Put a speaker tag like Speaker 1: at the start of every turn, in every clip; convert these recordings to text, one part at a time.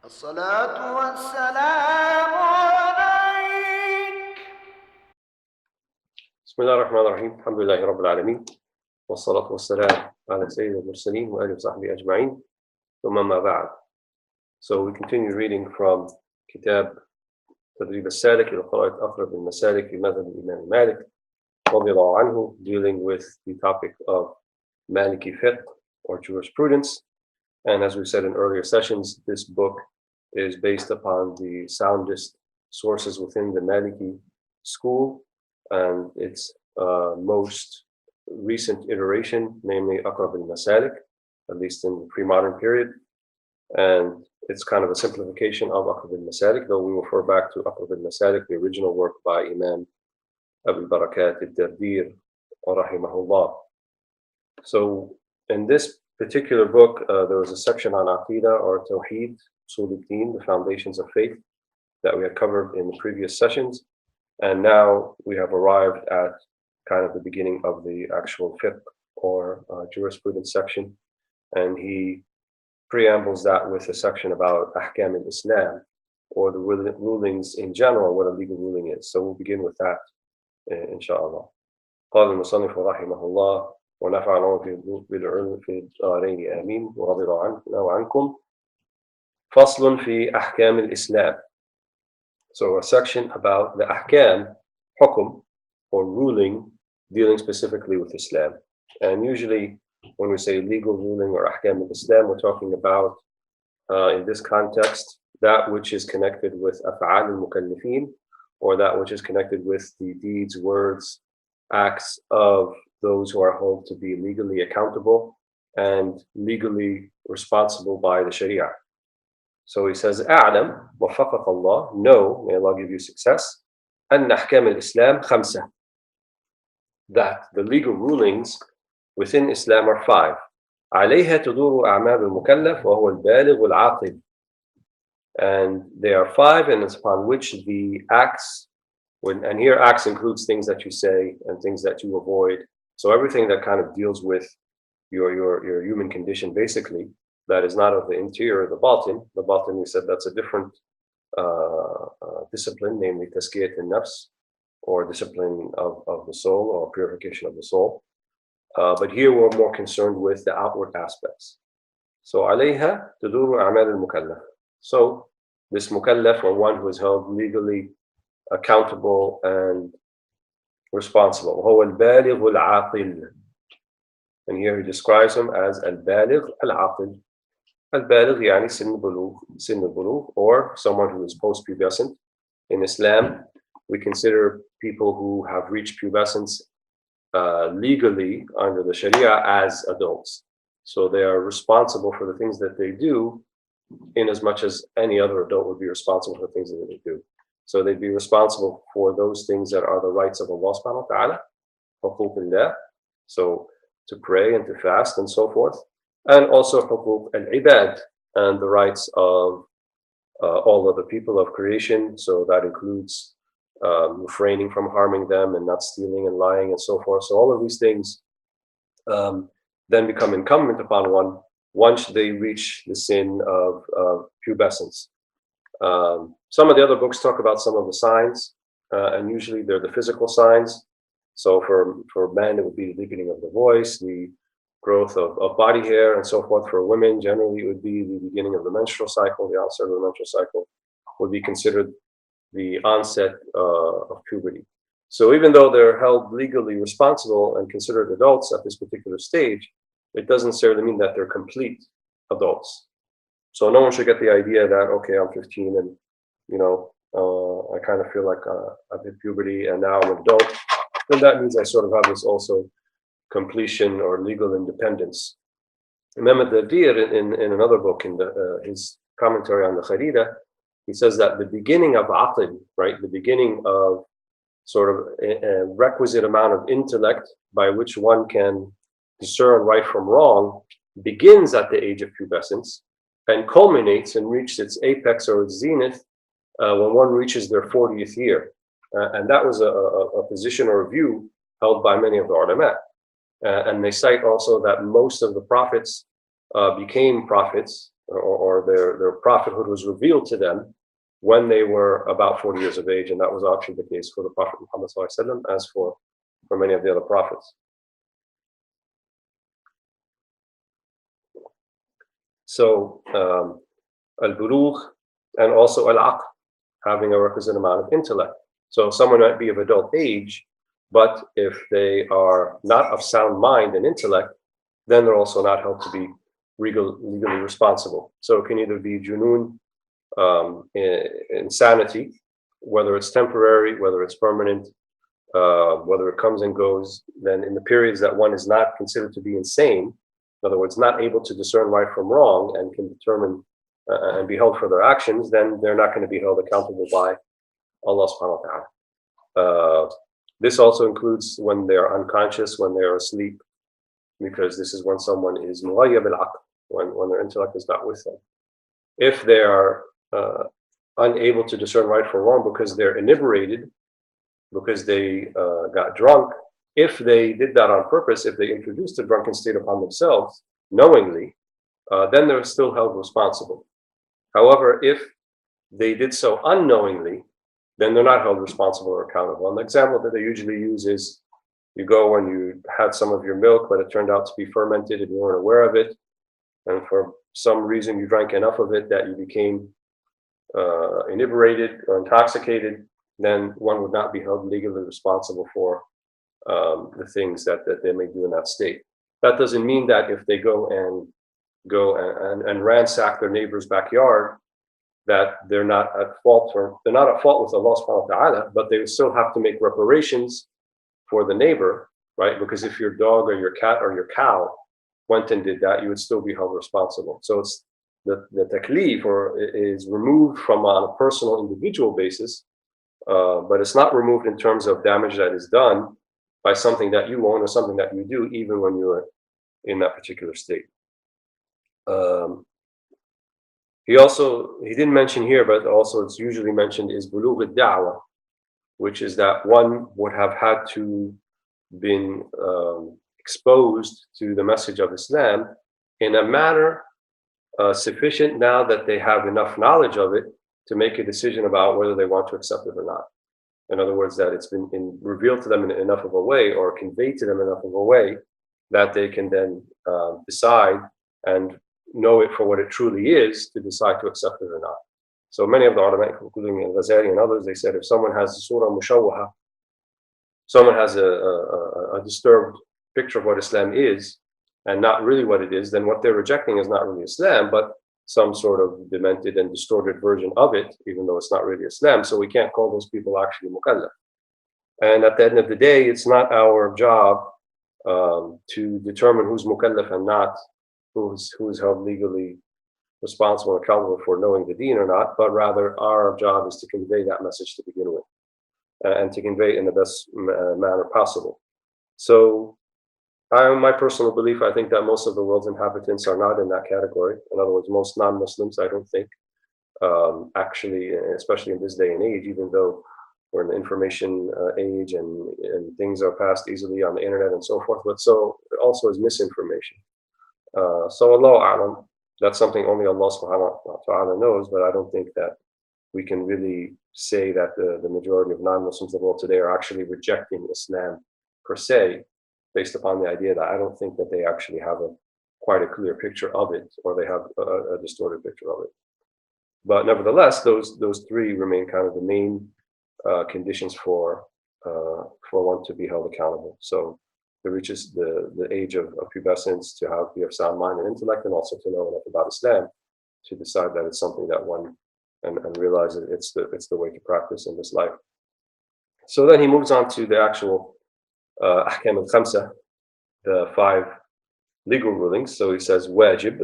Speaker 1: الصلاة والسلام عليك.
Speaker 2: بسم الله الرحمن الرحيم. الحمد لله رب العالمين، والصلاة والسلام على سيد المرسلين وآله وصحبه أجمعين. ثم ما بعد. So we continue reading from Kitab Tadrib Al-Salik إلى قراءة أقرب المسالك في مذهب الإمام مالك رضي الله عنه, dealing with the topic of Maliki Fiqh or jurisprudence. And as we said in earlier sessions, this book is based upon the soundest sources within the Maliki school and its most recent iteration, namely Aqrab al-Masalik, at least in the pre-modern period. And it's kind of a simplification of Aqrab al-Masalik, though we refer back to Aqrab al-Masalik, the original work by Imam Abu Barakat al-Dardir, rahimahullah. So in this particular book, there was a section on Aqidah or Tawheed, Usul al-Din, the foundations of faith, that we had covered in the previous sessions. And now we have arrived at kind of the beginning of the actual fiqh or jurisprudence section. And he preambles that with a section about ahkam al-Islam, or the rulings in general, what a legal ruling is. So we'll begin with that, inshallah. قال المصنف رحمه الله ونفعنا بالعلم في الدارين آمين ورضي عنا وعنكم. فصل في أحكام الإسلام. So a section about the ahkam, hukum, or ruling, dealing specifically with Islam. And usually when we say legal ruling or ahkam of Islam, we're talking about, in this context, that which is connected with af'al al-mukallifin, or that which is connected with the deeds, words, acts of those who are held to be legally accountable and legally responsible by the Sharia. So he says, أعلم وفقك الله, know, may Allah give you success, أن أحكام الإسلام خمسة, that the legal rulings within Islam are 5. عليها تدور أعمال المكلف وهو البالغ والعاقل. And they are 5, and it's upon which the acts, and here acts includes things that you say and things that you avoid. So everything that kind of deals with your human condition, basically, that is not of the interior, the batin. The batin, we said, that's a different discipline, namely tazkiyat al-nafs, or discipline of the soul, or purification of the soul. But here we're more concerned with the outward aspects. So عليها تدور أعمال المكلف. So this mukallaf, or one who is held legally accountable and responsible, هو البالغ العاقل. And here he describes him as البالغ العاقل. Al-Baligh yani sin al-bulugh, or someone who is post-pubescent. In Islam, we consider people who have reached pubescence legally under the Sharia as adults. So they are responsible for the things that they do, in as much as any other adult would be responsible for things that they do. So they'd be responsible for those things that are the rights of Allah subhanahu wa ta'ala, huququllah, so to pray and to fast and so forth. And also huquq al-ibad, and the rights of all of the people of creation. So that includes refraining from harming them and not stealing and lying and so forth. So all of these things then become incumbent upon one once they reach the sin of pubescence. Some of the other books talk about some of the signs, and usually they're the physical signs. So for men, it would be the deepening of the voice, the growth of body hair and so forth. For women, generally it would be the beginning of the menstrual cycle. The onset of the menstrual cycle would be considered the onset of puberty. So even though they're held legally responsible and considered adults at this particular stage, it doesn't necessarily mean that they're complete adults. So no one should get the idea that, okay, I'm 15 and, I kind of feel like I've hit puberty and now I'm an adult. Then that means I sort of have this also completion or legal independence. Imam al-Dardir, in another book, in his commentary on the Kharida, he says that the beginning of aql, right, the beginning of sort of a requisite amount of intellect by which one can discern right from wrong, begins at the age of pubescence and culminates and reaches its apex or its zenith when one reaches their 40th year. And that was a position or a view held by many of the ulama. And they cite also that most of the prophets became prophets or their prophethood was revealed to them when they were about 40 years of age, and that was actually the case for the Prophet Muhammad ﷺ, as for many of the other prophets. So al-bulugh and also al-aql, having a requisite amount of intellect. So someone might be of adult age, but if they are not of sound mind and intellect, then they're also not held to be legally responsible. So it can either be junoon, insanity, whether it's temporary, whether it's permanent, whether it comes and goes. Then in the periods that one is not considered to be insane, in other words, not able to discern right from wrong and can determine and be held for their actions, then they're not going to be held accountable by Allah subhanahu wa ta'ala. This also includes when they are unconscious, when they are asleep, because this is when someone is mughayyab al-aql, when their intellect is not with them. If they are unable to discern right from wrong because they're inebriated, because they got drunk, if they did that on purpose, if they introduced a drunken state upon themselves knowingly, then they're still held responsible. However, if they did so unknowingly, then they're not held responsible or accountable. And the example that they usually use is you go and you had some of your milk, but it turned out to be fermented and you weren't aware of it. And for some reason you drank enough of it that you became inebriated or intoxicated, then one would not be held legally responsible for the things that they may do in that state. That doesn't mean that if they go and ransack their neighbor's backyard, that they're not at fault, or they're not at fault with Allah subhanahu wa ta'ala, but they still have to make reparations for the neighbor, right? Because if your dog or your cat or your cow went and did that, you would still be held responsible. So it's the taklif is removed from on a personal individual basis, but it's not removed in terms of damage that is done by something that you own or something that you do, even when you're in that particular state. He didn't mention here, but also it's usually mentioned, is bulugh al-da'wah, which is that one would have had to been exposed to the message of Islam in a manner sufficient now that they have enough knowledge of it to make a decision about whether they want to accept it or not. In other words, that it's been revealed to them in enough of a way or conveyed to them enough of a way that they can then decide and know it for what it truly is to decide to accept it or not. So many of the ulama, including Al-Ghazali and others, they said if someone has a surah mushawwaha, someone has a disturbed picture of what Islam is and not really what it is, then what they're rejecting is not really Islam, but some sort of demented and distorted version of it, even though it's not really Islam. So we can't call those people actually mukallaf. And at the end of the day, it's not our job to determine who's mukallaf and not, who's held legally responsible and accountable for knowing the deen or not, but rather our job is to convey that message to begin with, and to convey it in the best manner possible. So my personal belief, I think that most of the world's inhabitants are not in that category. In other words, most non-Muslims, I don't think, actually, especially in this day and age, even though we're in the information age and things are passed easily on the internet and so forth, but so also is misinformation. So Allahu A'lam, that's something only Allah subhanahu wa ta'ala knows, but I don't think that we can really say that the majority of non-Muslims of the world today are actually rejecting Islam per se, based upon the idea that I don't think that they actually have quite a clear picture of it, or they have a distorted picture of it. But nevertheless, those three remain kind of the main conditions for one to be held accountable. So it reaches the age of pubescence, to be of sound mind and intellect, and also to know enough about Islam to decide that it's something that one and realize that it's the way to practice in this life. So then he moves on to the actual ahkam al-khamsa, the 5 legal rulings. So he says wajib,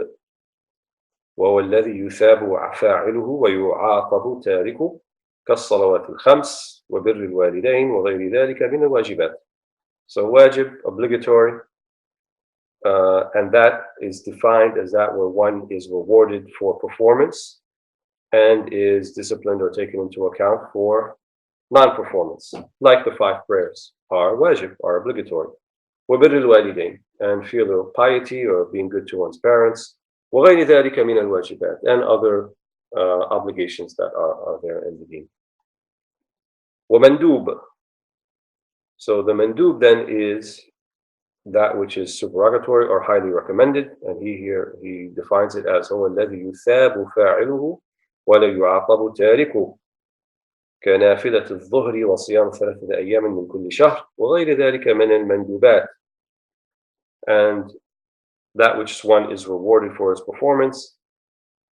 Speaker 2: وهو الذي يثاب فاعله ويعاقب تاركه كالصلوات الخمس وبر الوالدين وغير ذلك من الواجبات. So wajib, obligatory, and that is defined as that where one is rewarded for performance and is disciplined or taken into account for non-performance, like the 5 prayers are wajib, are obligatory. وبر الوالدين, and filial piety or being good to one's parents. وغير ذلك من الواجبات, and other obligations that are there in the deen. ومندوب. So the mandub then is that which is supererogatory or highly recommended, and he defines it as هو الذي يثاب فاعله ولا يعاقب تاركه كنافلة الظهر وصيام 3 أيام من كل شهر وغير ذلك من المندوبات, and that which one is rewarded for his performance,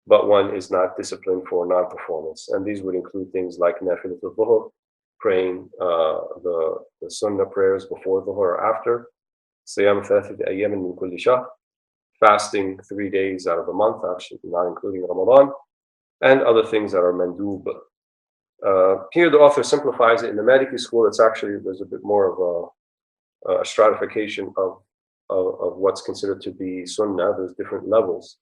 Speaker 2: but one is not disciplined for non-performance. And these would include things like nafilat al-dhuhr, praying the sunnah prayers before dhuhr or after, siyam 3 أيام من كل شهر, fasting 3 days out of the month, actually not including Ramadan, and other things that are mandub. Here the author simplifies it. In the Maliki school, it's actually, there's a bit more of a stratification of what's considered to be sunnah. There's different levels.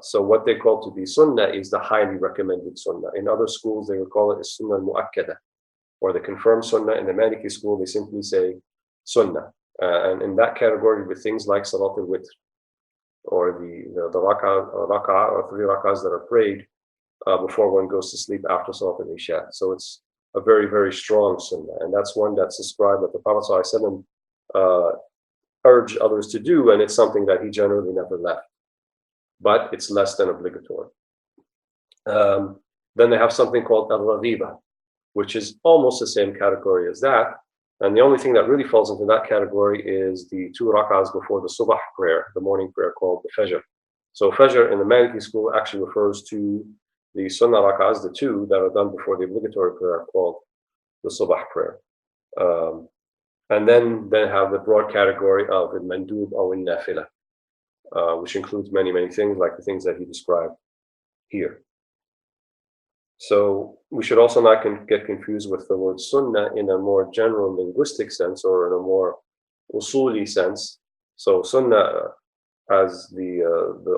Speaker 2: So what they call to be sunnah is the highly recommended sunnah. In other schools, they would call it sunnah al-mu'akkada, or the confirmed sunnah. In the Maliki school, they simply say sunnah. And in that category, with things like salat al-witr, or the rak'ah or 3 rak'ahs that are prayed before one goes to sleep after salat al-isha. So it's a very, very strong sunnah, and that's one that's described that the Prophet ﷺ urged others to do, and it's something that he generally never left, but it's less than obligatory. Then they have something called al-raghiba, which is almost the same category as that, and the only thing that really falls into that category is the 2 rak'ahs before the subah prayer, the morning prayer called the fajr. So fajr in the Maliki school actually refers to the sunnah rak'ahs, the 2 that are done before the obligatory prayer called the subah prayer. And then have the broad category of the mandub or nafila, which includes many, many things like the things that he described here. So we should also not get confused with the word sunnah in a more general linguistic sense or in a more usuli sense. So sunnah as the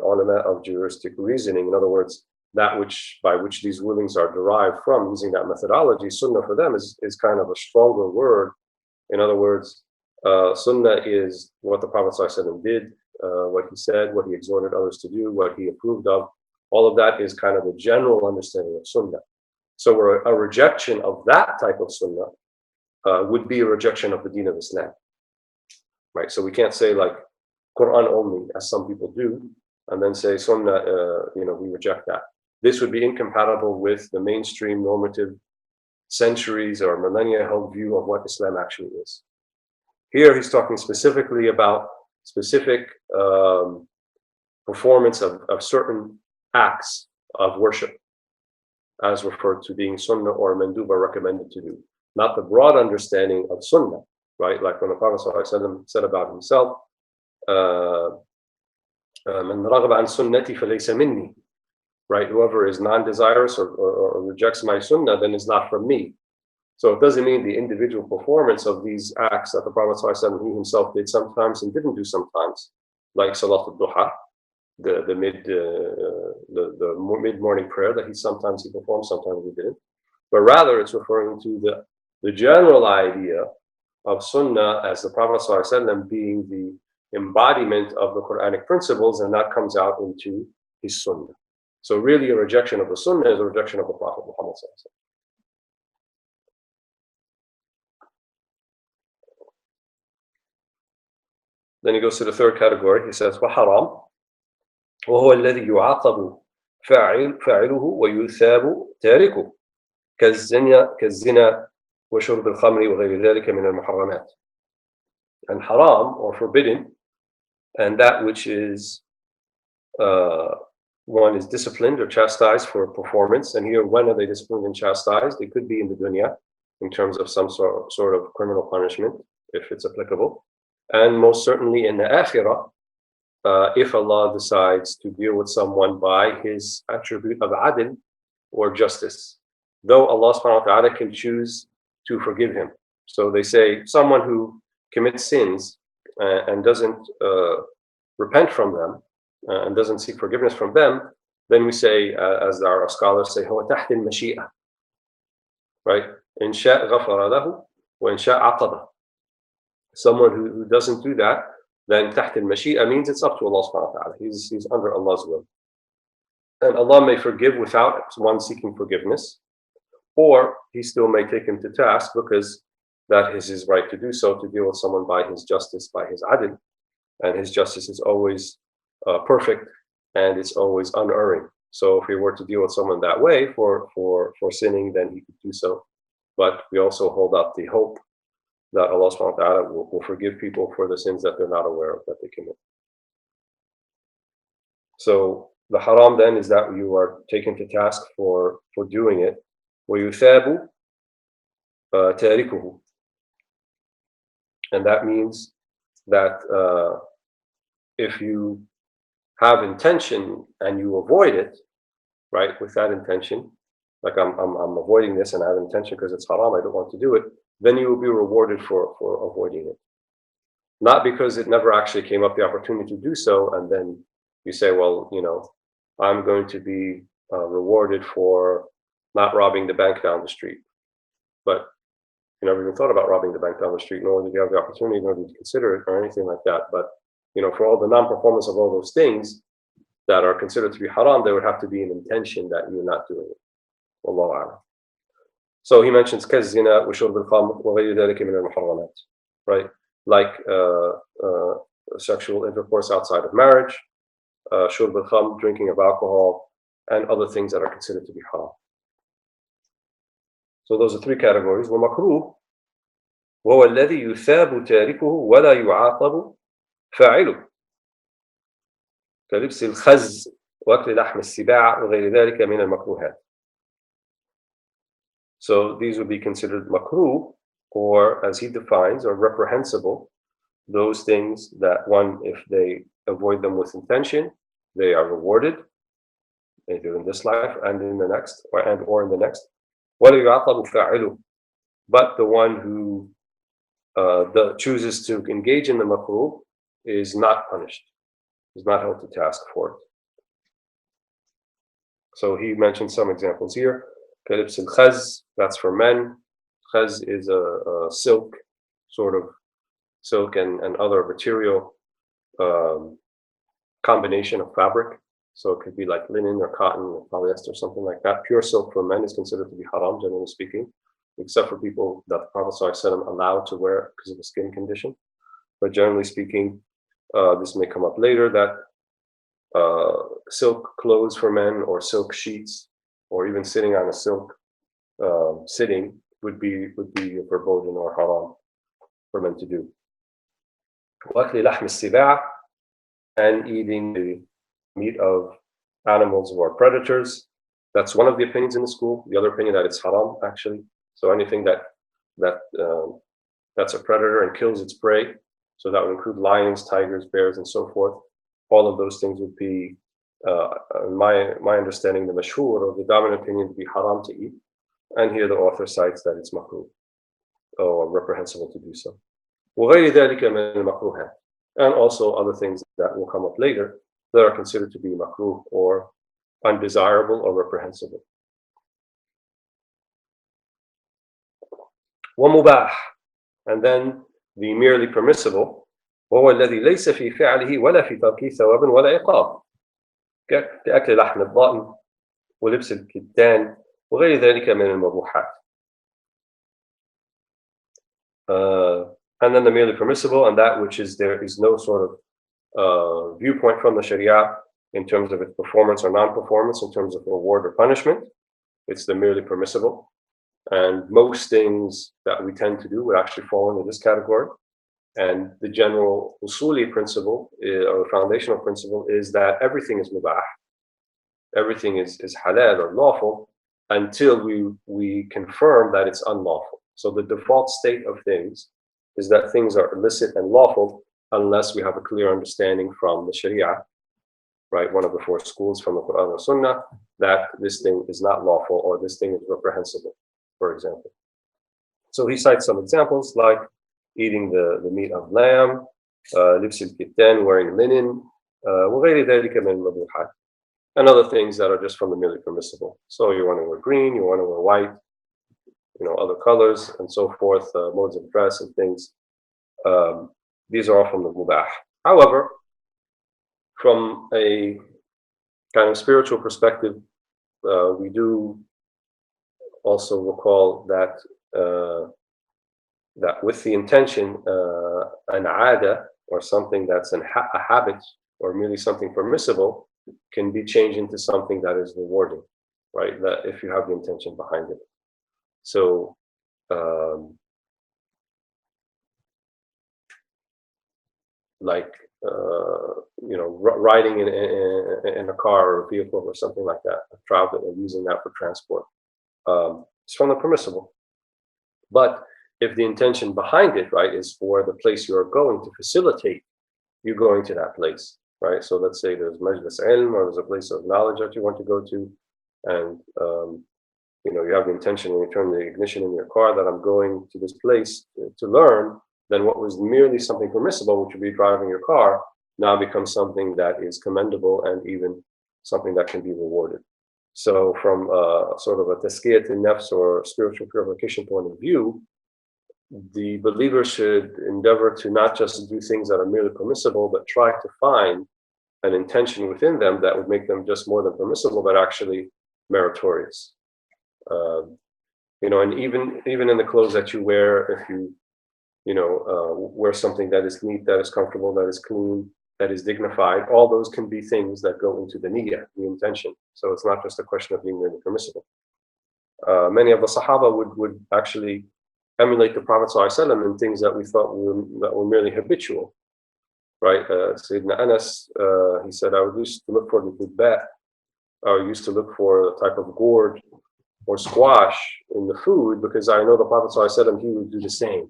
Speaker 2: ulama of juristic reasoning, in other words, that which by which these rulings are derived from, using that methodology, sunnah for them is kind of a stronger word. In other words, sunnah is what the Prophet ﷺ did, what he said, what he exhorted others to do, what he approved of. All of that is kind of a general understanding of sunnah. So a rejection of that type of sunnah would be a rejection of the deen of Islam, right? So we can't say like Quran only, as some people do, and then say sunnah, we reject that. This would be incompatible with the mainstream normative centuries or millennia held view of what Islam actually is. Here he's talking specifically about specific performance of certain acts of worship as referred to being sunnah or manduba recommended to do, not the broad understanding of sunnah, right? Like when the Prophet ﷺ said about himself, "Man raghaba an sunnati falaysa minni," right? Whoever is non-desirous or rejects my sunnah, then is not from me. So it doesn't mean the individual performance of these acts that the Prophet ﷺ, he himself did sometimes and didn't do sometimes, like salat al-duha, the mid-morning prayer that he performed, sometimes he didn't. But rather it's referring to the general idea of sunnah as the Prophet ﷺ being the embodiment of the Quranic principles, and that comes out into his sunnah. So really a rejection of the sunnah is a rejection of the Prophet Muhammad ﷺ. Then he goes to the third category. He says, وَحَرَامٌ وهو الذي يعاقب فاعله ويثاب تاركه كالزنا وشرب الخمر وغير ذلك من المحرمات. And haram, or forbidden, and that which is one is disciplined or chastised for performance. And here, when are they disciplined and chastised? They could be in the dunya in terms of some sort of criminal punishment, if it's applicable, and most certainly in the akhirah, if Allah decides to deal with someone by his attribute of adl or justice, though Allah subhanahu wa ta'ala can choose to forgive him. So they say someone who commits sins and doesn't repent from them and doesn't seek forgiveness from them, then we say, as our scholars say, هو تحت المشيئة, right? إن شاء غفر له وإن شاء عاقبه. Someone who doesn't do that, then تحت المشيئة means it's up to Allah subhanahu wa ta'ala. He's under Allah's will. And Allah may forgive without one seeking forgiveness, or He still may take him to task because that is His right to do so, to deal with someone by His justice, by His adl. And His justice is always perfect and it's always unerring. So if He were to deal with someone that way for sinning, then He could do so. But we also hold up the hope that Allah subhanahu wa ta'ala will forgive people for the sins that they're not aware of that they commit. So the haram then is that you are taken to task for doing it. وَيُثَابُ تَارِكُهُ. And that means that if you have intention and you avoid it, right, with that intention, like I'm avoiding this and I have intention because it's haram, I don't want to do it, then you will be rewarded for avoiding it. Not because it never actually came up the opportunity to do so, and then you say, well, I'm going to be rewarded for not robbing the bank down the street. But you never even thought about robbing the bank down the street, nor did you have the opportunity, nor did you consider it or anything like that. But for all the non-performance of all those things that are considered to be haram, there would have to be an intention that you're not doing it. Wallahu a'lam. So he mentions كالزنا وشرب الخمر وغير ذلك من المحرمات, right? Like sexual intercourse outside of marriage, شرب الخمر, drinking of alcohol, and other things that are considered to be haram. So those are three categories. ومكروه وهو الذي يثاب تاركه ولا يعاقب فاعله كلبس الخز وأكل لحم السباع وغير ذلك من المكروهات. So these would be considered makruh, or as he defines, or reprehensible, those things that one, if they avoid them with intention, they are rewarded, either in this life and in the next, or in the next. وَلَا يُعَاقَبُ فَاعِلُهُ. But the one who chooses to engage in the makruh is not punished, is not held to task for it. So he mentioned some examples here. كلبس الخز, that's for men. Khaz is a silk, sort of silk and other material combination of fabric. So it could be like linen or cotton or polyester, something like that. Pure silk for men is considered to be haram, generally speaking, except for people that the Prophet ﷺ allowed to wear it because of a skin condition. But generally speaking, this may come up later, that silk clothes for men or silk sheets, or even sitting on a silk sitting would be verboten or haram for men to do. وَأَكْلِ لَحْمِ السِّبَاعِ, and eating the meat of animals who are predators. That's one of the opinions in the school. The other opinion that it's haram, actually. So anything that's a predator and kills its prey, so that would include lions, tigers, bears, and so forth. All of those things would be, in my understanding, the mashhur, or the dominant opinion, to be haram to eat. And here the author cites that it's makruh, or reprehensible to do so. وغير ذلك من المكروهات, and also other things that will come up later that are considered to be makruh, or undesirable, or reprehensible. ومباح, and then the merely permissible, وهو الذي ليس في فعله ولا في تركه ثواب ولا عقاب كأكل لحم الضأن ولبس الكتان وغير ذلك من المبوحات. And then the merely permissible, and that which is there is no sort of viewpoint from the Sharia in terms of its performance or non-performance, in terms of reward or punishment. It's the merely permissible. And most things that we tend to do would actually fall into this category. And the general usuli principle, or foundational principle, is that everything is mubah, everything is halal or lawful, until we confirm that it's unlawful. So the default state of things is that things are illicit and lawful unless we have a clear understanding from the Sharia, right? One of the four schools from the Quran and Sunnah, that this thing is not lawful or this thing is reprehensible, for example. So he cites some examples like eating the meat of lamb, لبس الكتان, wearing linen, وغير ذلك من المبوحات, and other things that are just from the merely permissible. So you want to wear green, you want to wear white, other colors and so forth, modes of dress and things. These are all from the mubah. However, from a kind of spiritual perspective, we do also recall that that with the intention, an ada, or something that's a habit, or merely something permissible, can be changed into something that is rewarding, right? That if you have the intention behind it. So like riding in a car or a vehicle or something like that, travel and using that for transport, it's from the permissible. But if the intention behind it, right, is for the place you're going to facilitate you going to that place, right? So let's say there's majlis ilm, or there's a place of knowledge that you want to go to, and you have the intention when you turn the ignition in your car that I'm going to this place to learn. Then what was merely something permissible, which would be driving your car, now becomes something that is commendable and even something that can be rewarded. So from sort of a tazkiyat an-nafs or spiritual purification point of view, the believer should endeavor to not just do things that are merely permissible, but try to find an intention within them that would make them just more than permissible, but actually meritorious. And even in the clothes that you wear, if you wear something that is neat, that is comfortable, that is clean, that is dignified, all those can be things that go into the niyyah, the intention. So it's not just a question of being merely permissible. Many of the Sahaba would actually emulate the Prophet ﷺ in things that we thought were merely habitual, right? Sayyidina Anas, he said, I used to look for the dubbat, I used to look for a type of gourd or squash in the food because I know the Prophet ﷺ, he would do the same.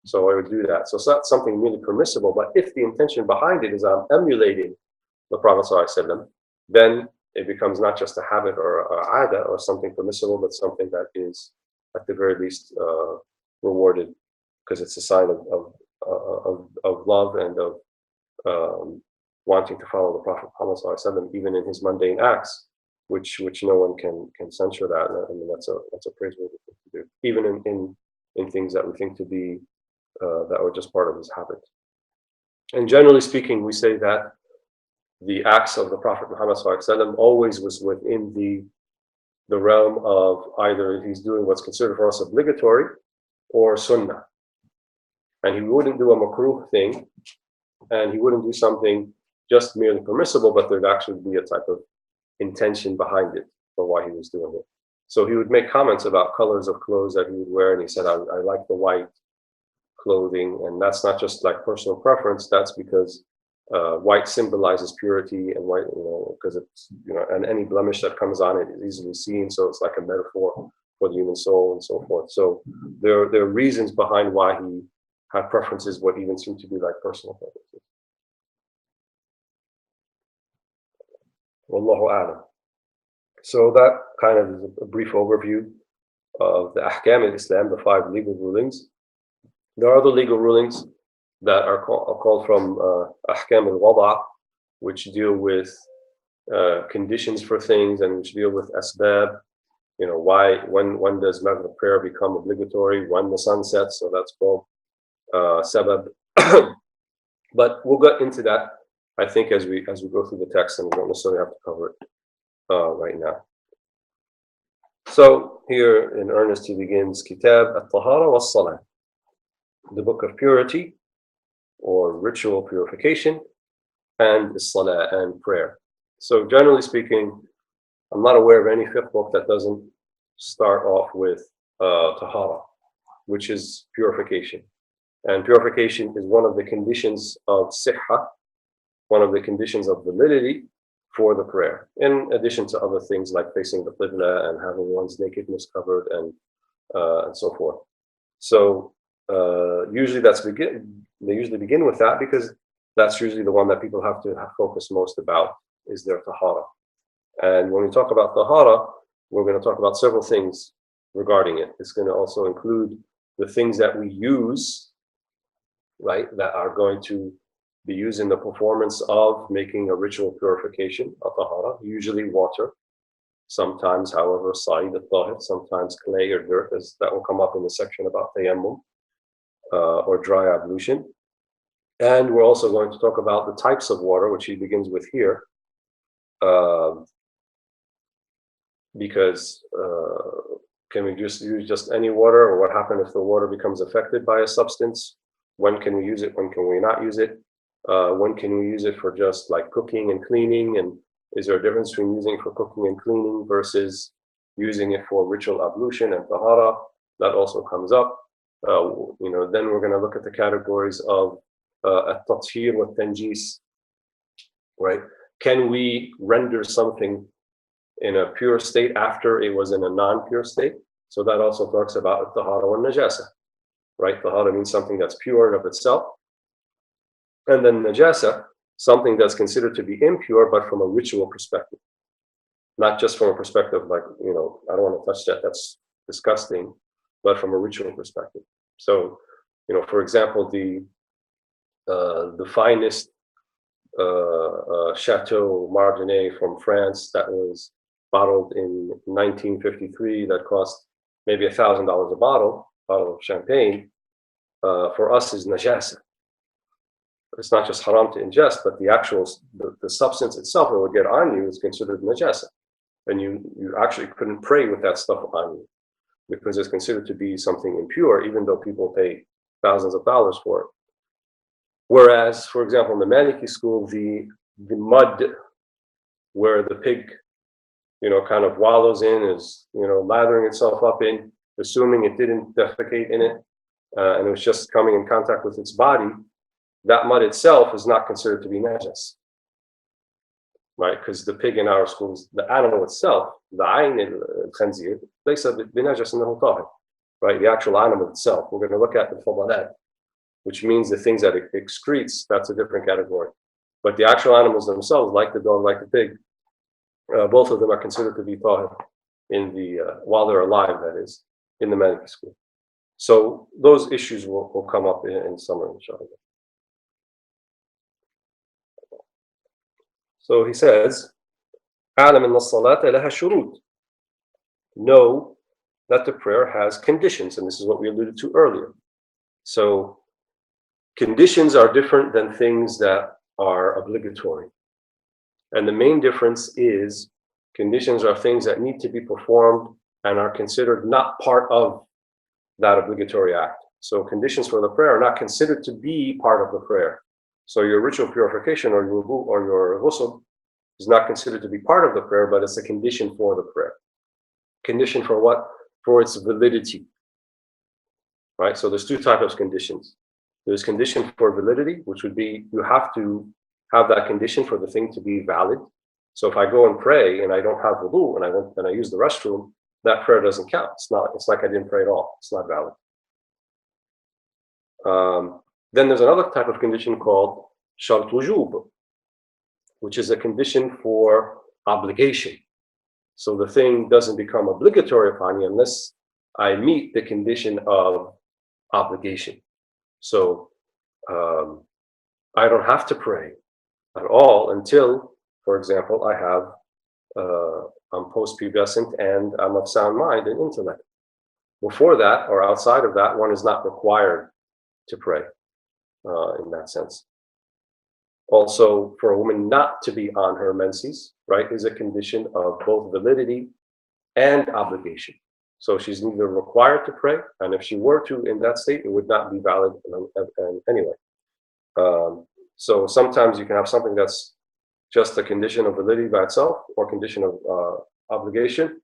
Speaker 2: So I would do that. So it's not something really permissible, but if the intention behind it is I'm emulating the Prophet ﷺ, then it becomes not just a habit or a ada or something permissible, but something that is at the very least rewarded, because it's a sign of love and of wanting to follow the Prophet Muhammad ﷺ, even in his mundane acts, which no one can censure that. I mean, that's a praiseworthy thing to do, even in things that we think to be that were just part of his habit. And generally speaking, we say that the acts of the Prophet Muhammad ﷺ always was within the realm of either he's doing what's considered for us obligatory or sunnah. And he wouldn't do a makruh thing, and he wouldn't do something just merely permissible, but there'd actually be a type of intention behind it for why he was doing it. So he would make comments about colors of clothes that he would wear, and he said, I like the white clothing, and that's not just like personal preference, that's because white symbolizes purity, and white, because it's, and any blemish that comes on it is easily seen, so it's like a metaphor for the human soul and so forth. So there are reasons behind why he had preferences, what even seem to be like personal preferences. Wallahu a'lam. So that kind of is a brief overview of the ahkam in Islam, the 5 legal rulings. There are other legal rulings that are called from ahkam al-wada', which deal with conditions for things and which deal with asbab. When does maghrib prayer become obligatory? When the sun sets, so that's called sabab. But we'll get into that, I think, as we go through the text, and we don't necessarily have to cover it right now. So here in earnest he begins Kitab at-Tahara was-Salah, the book of purity or ritual purification, and Salah and prayer. So generally speaking, I'm not aware of any fiqh book that doesn't start off with tahara, which is purification. And purification is one of the conditions of sihha, one of the conditions of validity for the prayer, in addition to other things like facing the qibla and having one's nakedness covered and so forth. So usually they usually begin with that, because that's usually the one that people have to focus most about, is their tahara. And when we talk about tahara, we're going to talk about several things regarding it. It's going to also include the things that we use, right, that are going to be used in the performance of making a ritual purification, a tahara, usually water, sometimes, however, sa'id al-tahir, sometimes clay or dirt, as that will come up in the section about tayammum, or dry ablution. And we're also going to talk about the types of water, which he begins with here, because can we just use just any water, or what happens if the water becomes affected by a substance? When can we use it? When can we not use it? When can we use it for just like cooking and cleaning? And is there a difference between using it for cooking and cleaning versus using it for ritual ablution and tahara? That also comes up. Then we're going to look at the categories of at-tathhir wa tanjis, right? Can we render something in a pure state after it was in a non-pure state? So that also talks about tahara wa najasa, right? Tahara means something that's pure of itself. And then najasa, something that's considered to be impure, but from a ritual perspective. Not just from a perspective like, I don't want to touch that, that's disgusting, but from a ritual perspective. So, for example, the finest Chateau Martinet from France that was bottled in 1953 that cost maybe $1,000 a bottle of champagne, for us is najasa. It's not just haram to ingest, but the actual the substance itself that would get on you is considered najasa, and you actually couldn't pray with that stuff on you because it's considered to be something impure, even though people pay thousands of dollars for it. Whereas, for example, in the Maliki school, the mud where the pig, kind of wallows in, is, lathering itself up in, assuming it didn't defecate in it, and it was just coming in contact with its body, that mud itself is not considered to be najas, right? Because the pig in our schools, the animal itself, the ayn al-khanzir, laysa binajas innahu tahir, right? The actual animal itself. We're going to look at the Walead, which means the things that it excretes, that's a different category. But the actual animals themselves, like the dog, like the pig, both of them are considered to be tahir in the while they're alive, that is, in the Maliki school. So those issues will come up in summer, inshallah. So he says, أعلم أن الصلاة لها شروط. Know that the prayer has conditions, and this is what we alluded to earlier. So conditions are different than things that are obligatory. And the main difference is conditions are things that need to be performed and are considered not part of that obligatory act. So conditions for the prayer are not considered to be part of the prayer. So your ritual purification or your wudu or your ghusl is not considered to be part of the prayer, but it's a condition for the prayer. Condition for what? For its validity. Right? So there's two types of conditions. There's condition for validity, which would be you have to have that condition for the thing to be valid. So if I go and pray and I don't have wudu and I use the restroom, that prayer doesn't count. It's like I didn't pray at all. It's not valid. Then there's another type of condition called shart wujub, which is a condition for obligation. So the thing doesn't become obligatory upon you unless I meet the condition of obligation. So I don't have to pray at all until, for example, I'm post-pubescent and I'm of sound mind and intellect. Before that or outside of that, one is not required to pray in that sense. Also, for a woman not to be on her menses, right, is a condition of both validity and obligation. So she's neither required to pray, and if she were to in that state, it would not be valid anyway. So sometimes you can have something that's just a condition of validity by itself, or condition of obligation,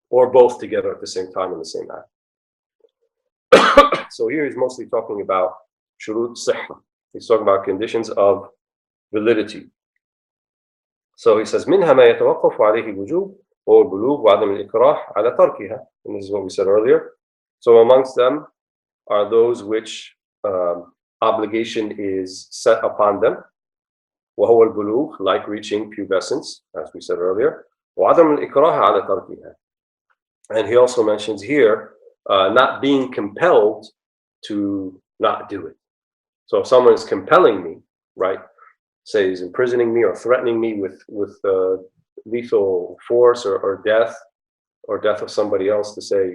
Speaker 2: or both together at the same time in the same act. So here he's mostly talking about shurut sihha. He's talking about conditions of validity. So he says, منها ما يتوقف عليه الوجوب وهو البلوغ وعدم الإكراه على تركها. And this is what we said earlier. So amongst them are those which obligation is set upon them. وهو البلوغ, like reaching pubescence, as we said earlier. وعدم الإكراه على تركها. And he also mentions here not being compelled to not do it. So if someone is compelling me, right, say he's imprisoning me or threatening me with lethal force or death of somebody else to say,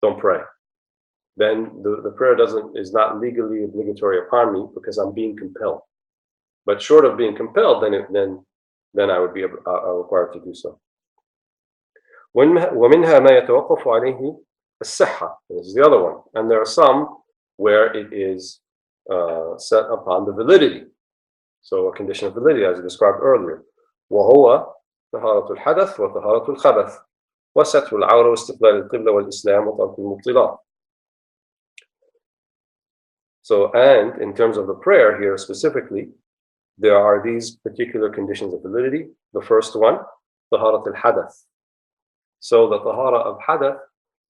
Speaker 2: don't pray, then the prayer is not legally obligatory upon me because I'm being compelled. But short of being compelled, then I would be required to do so. ومنها ما يتوقف عليه الصحة. This is the other one. And there are some where it is set upon the validity. So a condition of validity, as I described earlier. وهو طهارة الحدث وطهارة الخبث وستر العورة واستقبال القبلة والإسلام وترك المبطلات. So, and in terms of the prayer here specifically, there are these particular conditions of validity. The first one, طهارة الحدث. So the tahara of hadath,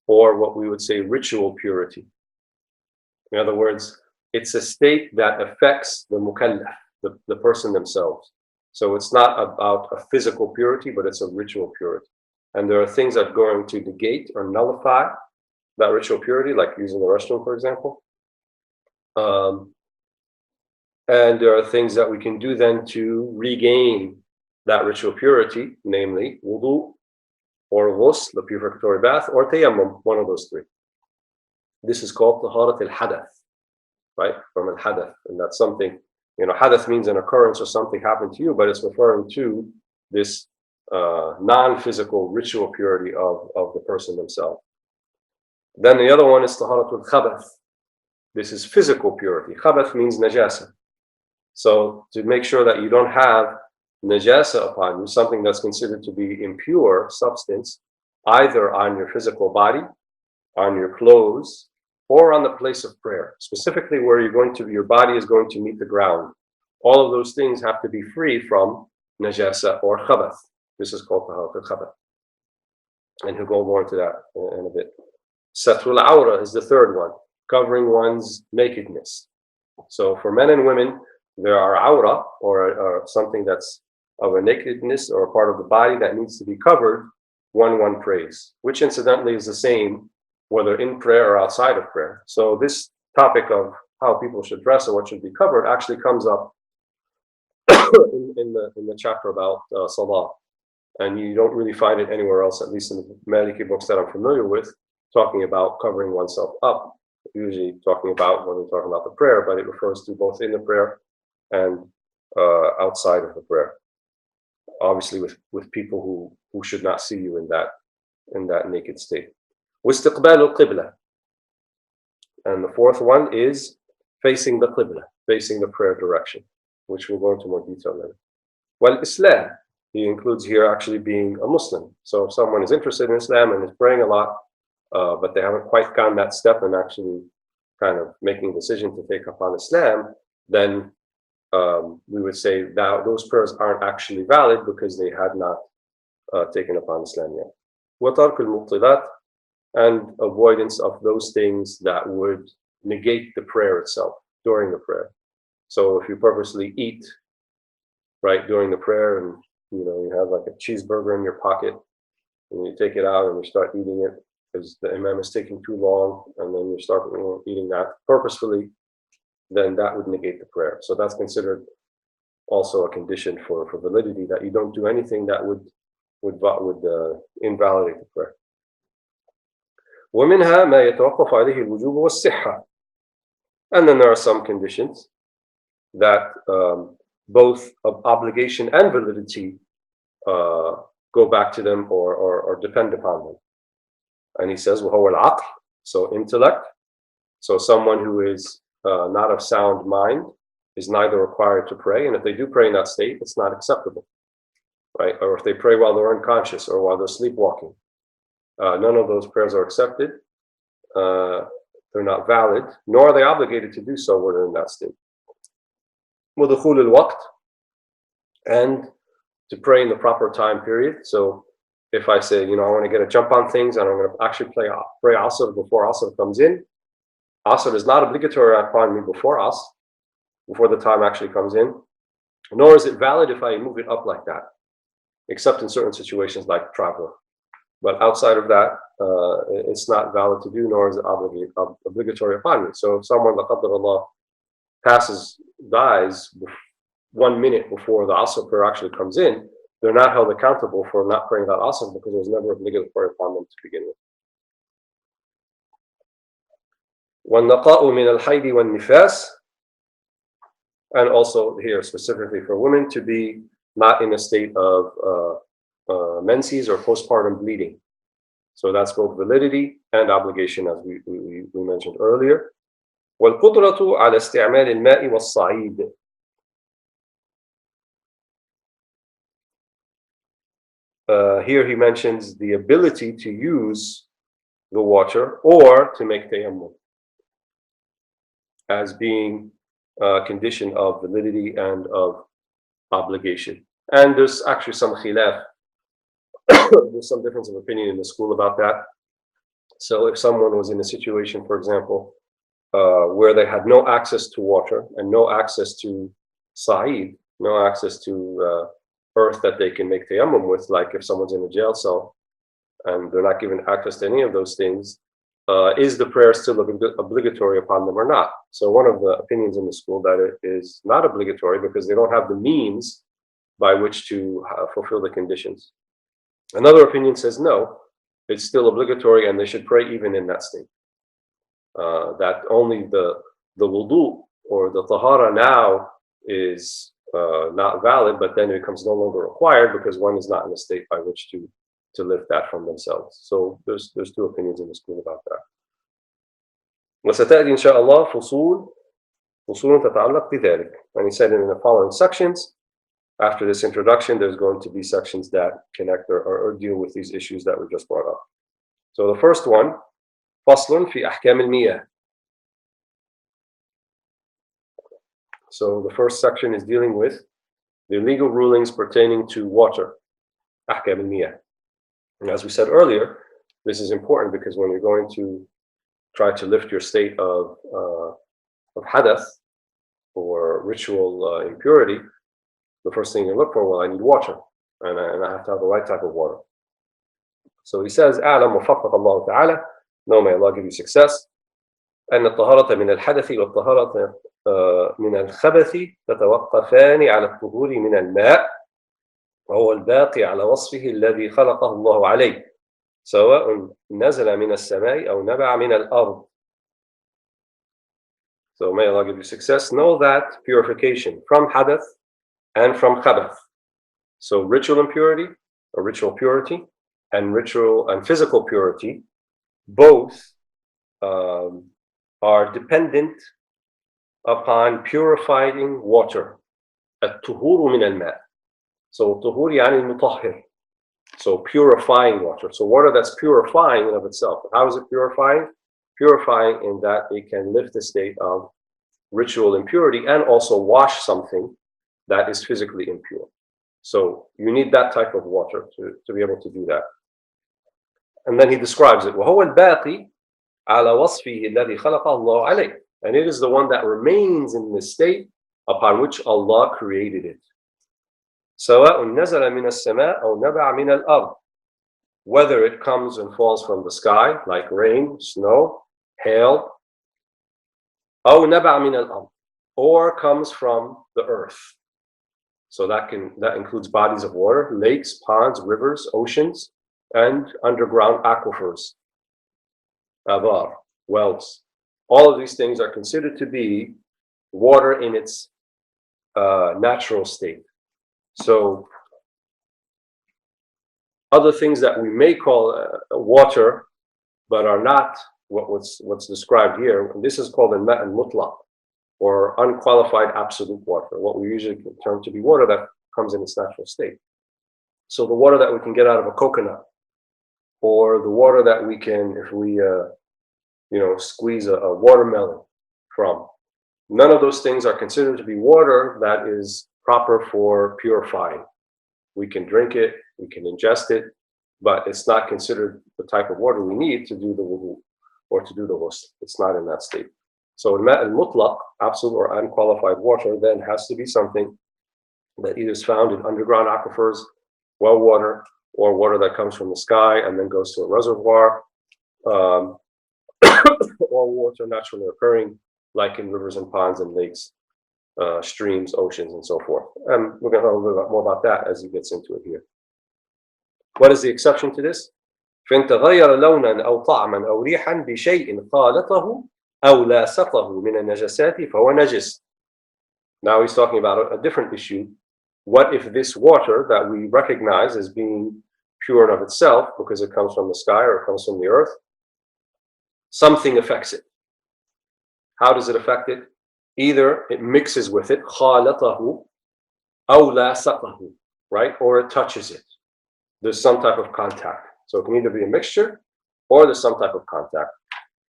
Speaker 2: or what we would say ritual purity. In other words, it's a state that affects the mukallaf, the person themselves. So it's not about a physical purity, but it's a ritual purity. And there are things that are going to negate or nullify that ritual purity, like using the restroom, for example. And there are things that we can do then to regain that ritual purity, namely wudu, or ghusl, the purificatory bath, or tayammum, one of those three. This is called taharat al-hadath, right? From al-hadath. And that's something, hadath means an occurrence or something happened to you, but it's referring to this non-physical ritual purity of the person themselves. Then the other one is taharat al-khabath. This is physical purity. Khabath means najasa. So to make sure that you don't have najasa upon you, something that's considered to be impure substance, either on your physical body, on your clothes, or on the place of prayer, specifically where your body is going to meet the ground. All of those things have to be free from najasa or khabath. This is called taharat al-khabath. And he'll go more into that in a bit. Satrul awra is the third one, covering one's nakedness. So for men and women, there are awra, or something that's of a nakedness or a part of the body that needs to be covered when one prays, which incidentally is the same whether in prayer or outside of prayer. So this topic of how people should dress or what should be covered actually comes up in the chapter about salah, and you don't really find it anywhere else, at least in the Maliki books that I'm familiar with, talking about covering oneself up. Usually talking about when we're talking about the prayer, but it refers to both in the prayer and outside of the prayer. Obviously, with people who should not see you in that naked state. واستقبال القبلة. And the fourth one is facing the qibla, facing the prayer direction, which we'll go into more detail later. Well, Islam, he includes here actually being a Muslim. So if someone is interested in Islam and is praying a lot, but they haven't quite gone that step and actually kind of making a decision to take up on Islam, then we would say that those prayers aren't actually valid because they had not taken upon Islam yet. وَتَرْكُ الْمُبْطِلَاتِ, and avoidance of those things that would negate the prayer itself during the prayer. So if you purposely eat right during the prayer, and you have like a cheeseburger in your pocket, and you take it out and you start eating it because the imam is taking too long, and then you start eating that purposefully, then that would negate the prayer. So that's considered also a condition for validity, that you don't do anything that would invalidate the prayer. ومنها ما يتوقف عليه الوجوب والصحة. And then there are some conditions that both of obligation and validity go back to them or depend upon them. And he says, وهو العقل, so intellect. So someone who is not of sound mind is neither required to pray, and if they do pray in that state, it's not acceptable, right? Or if they pray while they're unconscious or while they're sleepwalking, none of those prayers are accepted. They're not valid, nor are they obligated to do so when they're in that state. وَدُخُولُ الْوَقْتِ, and to pray in the proper time period. So if I say, I want to get a jump on things and I'm going to actually pray Asr before Asr comes in, Asr is not obligatory upon me before Asr, before the time actually comes in, nor is it valid if I move it up like that, except in certain situations like travel. But outside of that, it's not valid to do, nor is it obligatory upon me. So if someone, la qadar Allah, dies 1 minute before the Asr prayer actually comes in, they're not held accountable for not praying that Asr because it was never obligatory upon them to begin with. وَالنَّقَاءُ مِنَ الْحَيْضِ وَالنِّفَاسِ. And also here specifically for women to be not in a state of menses or postpartum bleeding. So that's both validity and obligation, as we mentioned earlier. وَالْقُدْرَةُ عَلَى اسْتِعْمَالِ الْمَاءِ وَالصَّعِيدِ. Here he mentions the ability to use the water or to make tayammum as being a condition of validity and of obligation. And there's actually some khilaf, there's some difference of opinion in the school about that. So if someone was in a situation, for example, where they had no access to water and no access to sa'id, no access to earth that they can make tayammum with, like if someone's in a jail cell and they're not given access to any of those things, is the prayer still obligatory upon them or not? So one of the opinions in the school that it is not obligatory because they don't have the means by which to fulfill the conditions. Another opinion says no, it's still obligatory and they should pray even in that state. That only the wudu or the tahara now is not valid, but then it becomes no longer required because one is not in a state by which to lift that from themselves. So there's two opinions in the school about that. وستأتي إن شاء الله فصول تتعلق بذلك. And he said in the following sections, after this introduction, there's going to be sections that connect or deal with these issues that we just brought up. So the first one, فصل في أحكام المياه. So the first section is dealing with the legal rulings pertaining to water, أحكام المياه. And as we said earlier, this is important because when you're going to try to lift your state of hadath or ritual impurity, the first thing you look for, well, I need water, and I have to have the right type of water. So he says, أعلم وفقك الله تعالى, no, may Allah give you success, أن الطهارة من الحدث والطهارة من الخبث تتوقفان على الطهور من الماء وهو الباقي على وصفه الذي خلقه الله عليه سواء نزل من السماء أو نبع من الأرض. So may Allah give you success. Know that purification from hadath and from khabath, so ritual impurity or ritual purity and ritual and physical purity, both are dependent upon purifying water. الطهور من الماء. So طهور يعني المطهر. So purifying water. So water that's purifying in of itself. How is it purifying? Purifying in that it can lift the state of ritual impurity and also wash something that is physically impure. So you need that type of water to be able to do that. And then he describes it. وهو الباقي على وصفه الذي خلقه الله عليه. And it is the one that remains in the state upon which Allah created it. سواء نزل من السماء أو نبع من الأرض. Whether it comes and falls from the sky, like rain, snow, hail, أو نبع من الأرض, or comes from the earth. So that includes bodies of water, lakes, ponds, rivers, oceans, and underground aquifers, abar, wells. All of these things are considered to be water in its natural state. So other things that we may call water, but are not what's described here, and this is called al-ma' al-mutlaq, or unqualified absolute water, what we usually term to be water that comes in its natural state. So the water that we can get out of a coconut, or the water that we can, if we squeeze a watermelon from, none of those things are considered to be water that is proper for purifying. We can drink it, we can ingest it, but it's not considered the type of water we need to do the wudu or to do the ghusl. It's not in that state. So al-ma' al-mutlaq, absolute or unqualified water, then has to be something that either is found in underground aquifers, well water, or water that comes from the sky and then goes to a reservoir, or water naturally occurring, like in rivers and ponds and lakes, streams, oceans, and so forth. And we're going to talk a little bit more about that as he gets into it here. What is the exception to this? فإن تغير لونا أو طعما أو ريحا بشيء خالطه أو لاصقه من النجاسات فهو نجس. Now he's talking about a different issue. What if this water that we recognize as being pure and of itself, because it comes from the sky or it comes from the earth, something affects it? How does it affect it? Either it mixes with it, خالطه أو لاصقه, right? Or it touches it. There's some type of contact. So it can either be a mixture or there's some type of contact.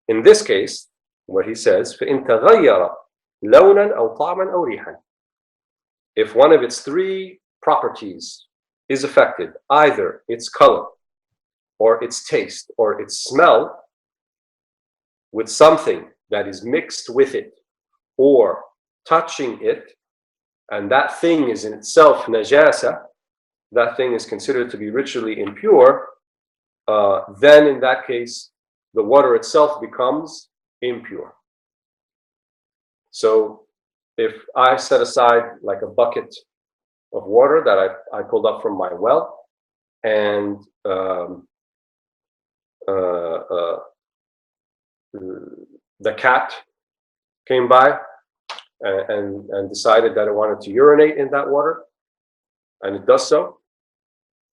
Speaker 2: In this case, what he says, فإن تغير لونا أو طعما أو ريحا. If one of its three properties is affected, either its color or its taste or its smell, with something that is mixed with it or touching it, and that thing is in itself najasa, that thing is considered to be ritually impure, then in that case, the water itself becomes impure. So if I set aside like a bucket of water that I pulled up from my well, and the cat came by and decided that it wanted to urinate in that water, and it does so,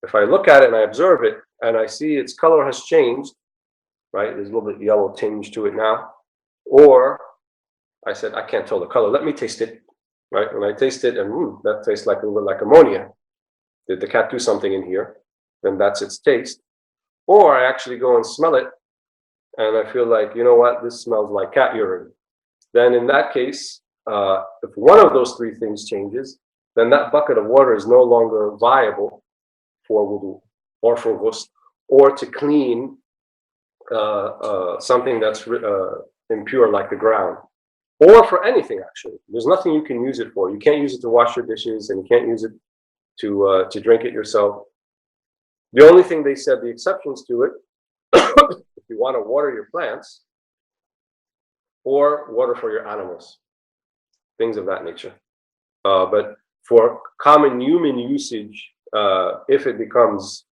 Speaker 2: if I look at it and I observe it and I see its color has changed, right, there's a little bit yellow tinge to it now, or I said, I can't tell the color, let me taste it, right? When I taste it and that tastes like a little bit like ammonia. Did the cat do something in here? Then that's its taste. Or I actually go and smell it and I feel like, you know what, this smells like cat urine. Then in that case, if one of those three things changes, then that bucket of water is no longer viable for wudu or for ghusl or to clean something that's impure like the ground. Or for anything, actually. There's nothing you can use it for. You can't use it to wash your dishes, and you can't use it to drink it yourself. The only thing they said, the exceptions to it, if you want to water your plants, or water for your animals, things of that nature. But for common human usage, if it becomes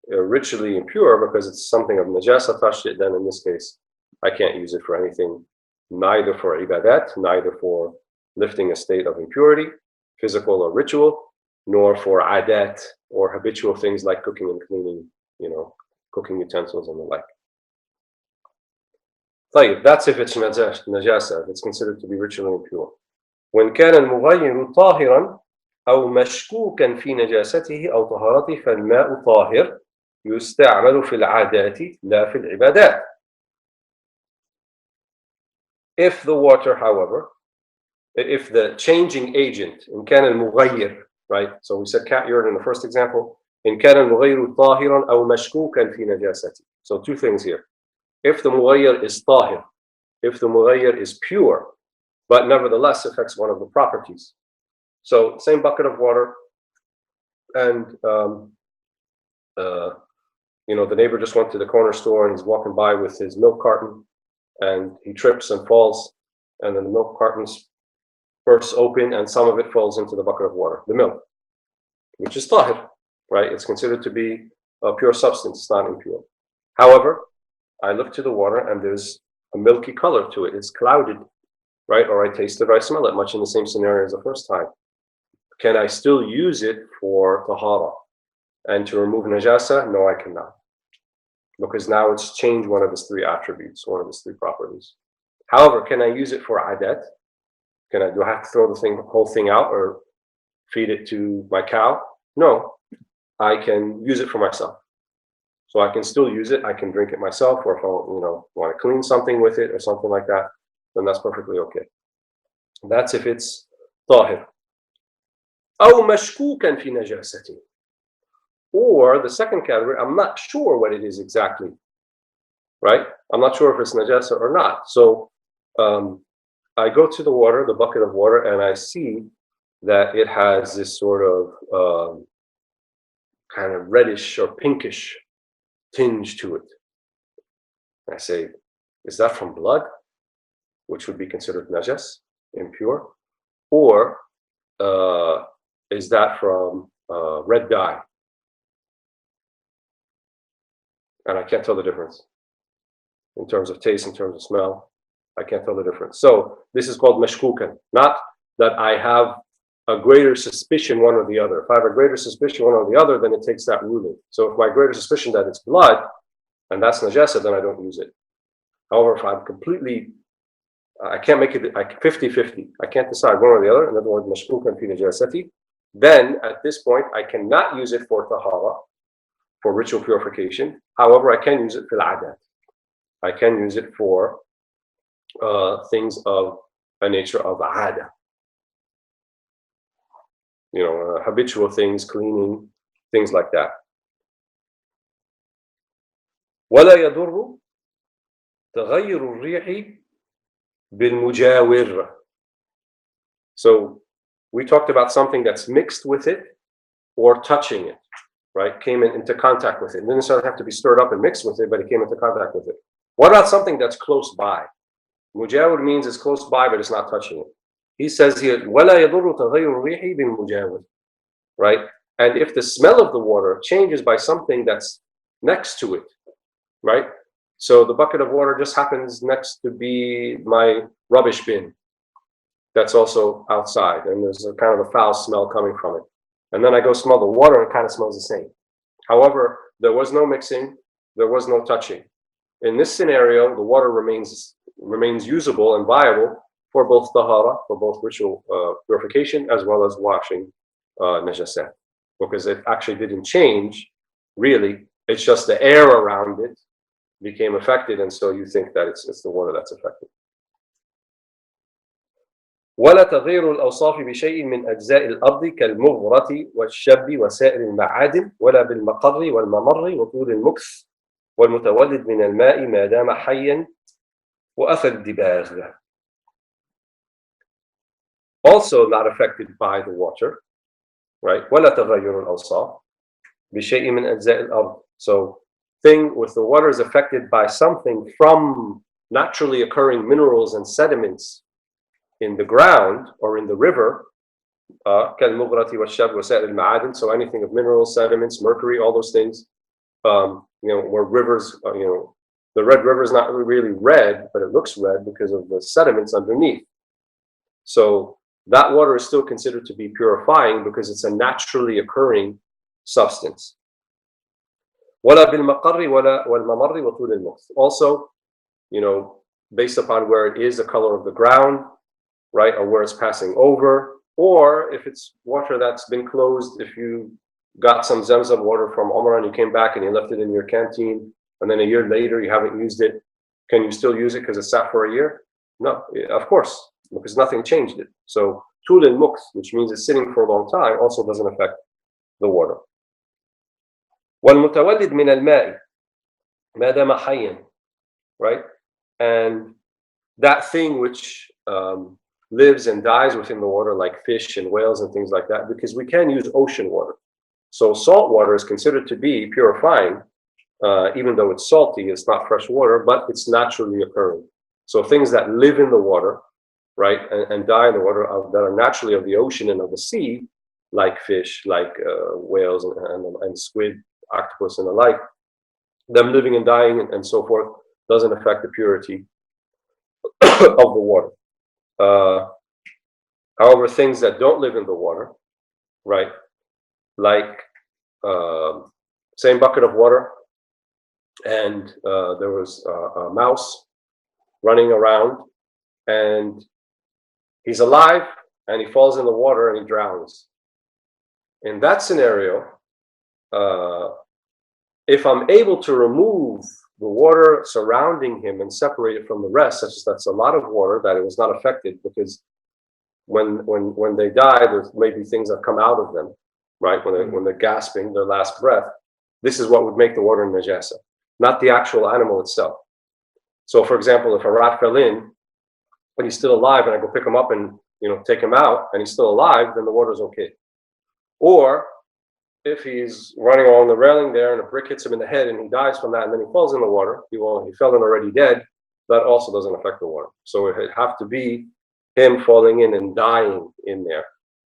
Speaker 2: ritually impure because it's something of najasa touched it, then in this case, I can't use it for anything, neither for ibadat, neither for lifting a state of impurity, physical or ritual, nor for adat or habitual things like cooking and cleaning, cooking utensils and the like. طيب, that's if it's najasa, if it's considered to be ritually impure. وإن كان المغير طاهرا أو مشكوكا في نجاسته أو طهارته فالماء طاهر يستعمل في العادات لا في العبادات. If the water, however, if the changing agent, إن كان المغير, right? So we said cat urine in the first example. إن كان المغير طاهرا أو مشكوكا في نجاسته. So two things here. If the مغير is طاهر, if the مغير is pure, but nevertheless affects one of the properties. So same bucket of water, and the neighbor just went to the corner store and he's walking by with his milk carton, and he trips and falls, and then the milk cartons bursts open and some of it falls into the bucket of water, the milk, which is tahir, right? It's considered to be a pure substance, it's not impure. However, I look to the water and there's a milky color to it, it's clouded, right? Or I taste it or I smell it, much in the same scenario as the first time. Can I still use it for tahara and to remove najasa? No, I cannot. Because now it's changed one of its three attributes, one of its three properties. However, can I use it for adat? Do I have to throw the whole thing out or feed it to my cow? No, I can use it for myself. So I can still use it. I can drink it myself, or if I want to clean something with it or something like that, then that's perfectly okay. That's if it's tahir. أو مشكوكا في نجاسته. Or the second category, I'm not sure what it is exactly, right? I'm not sure if it's najasa or not. So I go to the water, the bucket of water, and I see that it has this sort of kind of reddish or pinkish tinge to it. I say, is that from blood, which would be considered najas, impure? Or is that from red dye? And I can't tell the difference in terms of taste, in terms of smell. I can't tell the difference. So this is called mashkukan, not that I have a greater suspicion one or the other. If I have a greater suspicion one or the other, then it takes that ruling. So if my greater suspicion that it's blood, and that's najasa, then I don't use it. However, if I'm completely, I can't make it 50-50. I can't decide one or the other. In other words, mashkukan fi najasati. Then at this point, I cannot use it for tahara, for ritual purification. However, I can use it for adat. I can use it for things of a nature of ada. You know, habitual things, cleaning, things like that. ولا يضر تغير الريح بالمجاور. So we talked about something that's mixed with it or touching it, right? Came into contact with it. It didn't necessarily have to be stirred up and mixed with it, but it came into contact with it. What about something that's close by? Mujawir means it's close by, but it's not touching it. He says here, وَلَا يَضُرُّ تَغَيُّرُ الرِّيحِ بِالْمُجَاوِرِ, right? And if the smell of the water changes by something that's next to it, right? So the bucket of water just happens next to be my rubbish bin. That's also outside, and there's a kind of a foul smell coming from it. And then I go smell the water, and it kind of smells the same. However, there was no mixing, there was no touching. In this scenario, the water remains usable and viable for both tahara, for both ritual purification, as well as washing najasat, because it actually didn't change, really. It's just the air around it became affected, and so you think that it's the water that's affected. ولا تغير الأوصاف بشيء من أجزاء الأرض كالمغرة والشب وسائر المعادن ولا بالمقر والممر وطول المكث والمتولد من الماء ما دام حيا وأثر الدباغ. Also not affected by the water, right? ولا تغير الأوصاف بشيء من أجزاء الأرض. So thing with the water is affected by something from naturally occurring minerals and sediments in the ground or in the river, كالمغرة والشب وسائر المعادن. So anything of minerals, sediments, mercury, all those things. Where rivers, the Red River is not really red, but it looks red because of the sediments underneath. So that water is still considered to be purifying because it's a naturally occurring substance. ولا بالمقر ولا والممر وطول المكث. Also, based upon where it is, the color of the ground, right, or where it's passing over, or if it's water that's been closed, if you got some Zamzam water from Umrah and you came back and you left it in your canteen, and then a year later you haven't used it, can you still use it because it sat for a year? No, of course, because nothing changed it. So tul al-mukth, which means it's sitting for a long time, also doesn't affect the water. وَالْمُتَوَلِّدْ مِنَ الْمَاءِ مَا دَامَ حَيًّا, right? And that thing which lives and dies within the water, like fish and whales and things like that, because we can use ocean water. So salt water is considered to be purifying, even though it's salty, it's not fresh water, but it's naturally occurring. So things that live in the water, right, and die in the water that are naturally of the ocean and of the sea, like fish, like whales and squid, octopus and the like, them living and dying and so forth, doesn't affect the purity of the water. However, things that don't live in the water, right, like same bucket of water, and there was a mouse running around, and he's alive, and he falls in the water and he drowns. In that scenario, if I'm able to remove the water surrounding him and separate it from the rest, such as that's a lot of water that it was not affected, because when they die, there's maybe things that come out of them, right? When they're gasping, their last breath, this is what would make the water najasa, not the actual animal itself. So, for example, if a rat fell in, but he's still alive, and I go pick him up and take him out, and he's still alive, then the water's okay. Or if he's running along the railing there and a brick hits him in the head and he dies from that, and then he falls in the water, he fell in already dead, that also doesn't affect the water. So it would have to be him falling in and dying in there.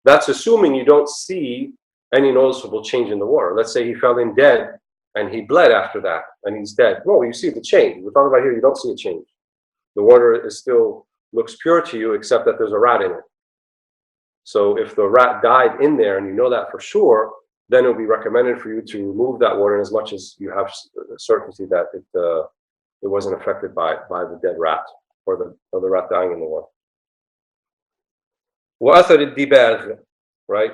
Speaker 2: That's assuming you don't see any noticeable change in the water. Let's say he fell in dead and he bled after that and he's dead. No, you see the change. We're talking about here, you don't see a change. the water is still looks pure to you, except that there's a rat in it. So if the rat died in there and you know that for sure, then it will be recommended for you to remove that water as much as you have certainty that it wasn't affected by the dead rat or the rat dying in the water. وأثر الدباغ, right?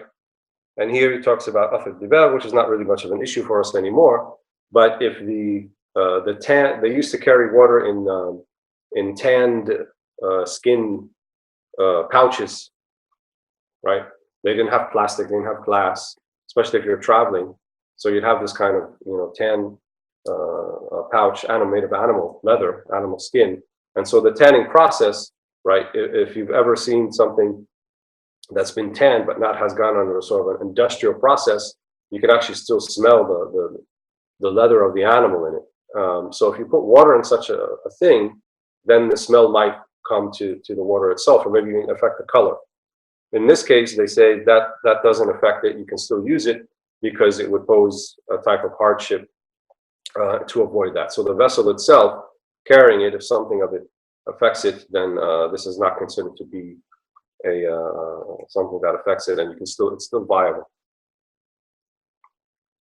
Speaker 2: And here he talks about أثر الدباغ, which is not really much of an issue for us anymore. But if the tan, they used to carry water in tanned skin pouches, right? They didn't have plastic, they didn't have glass, especially if you're traveling. So you'd have this kind of tan pouch made of animal leather, animal skin. And so the tanning process, right? If you've ever seen something that's been tanned but not has gone under a sort of an industrial process, you can actually still smell the leather of the animal in it. So if you put water in such a thing, then the smell might come to the water itself, or maybe even affect the color. In this case, they say that doesn't affect it. You can still use it because it would pose a type of hardship to avoid that. So the vessel itself, carrying it, if something of it affects it, then this is not considered to be something that affects it, and it's still viable.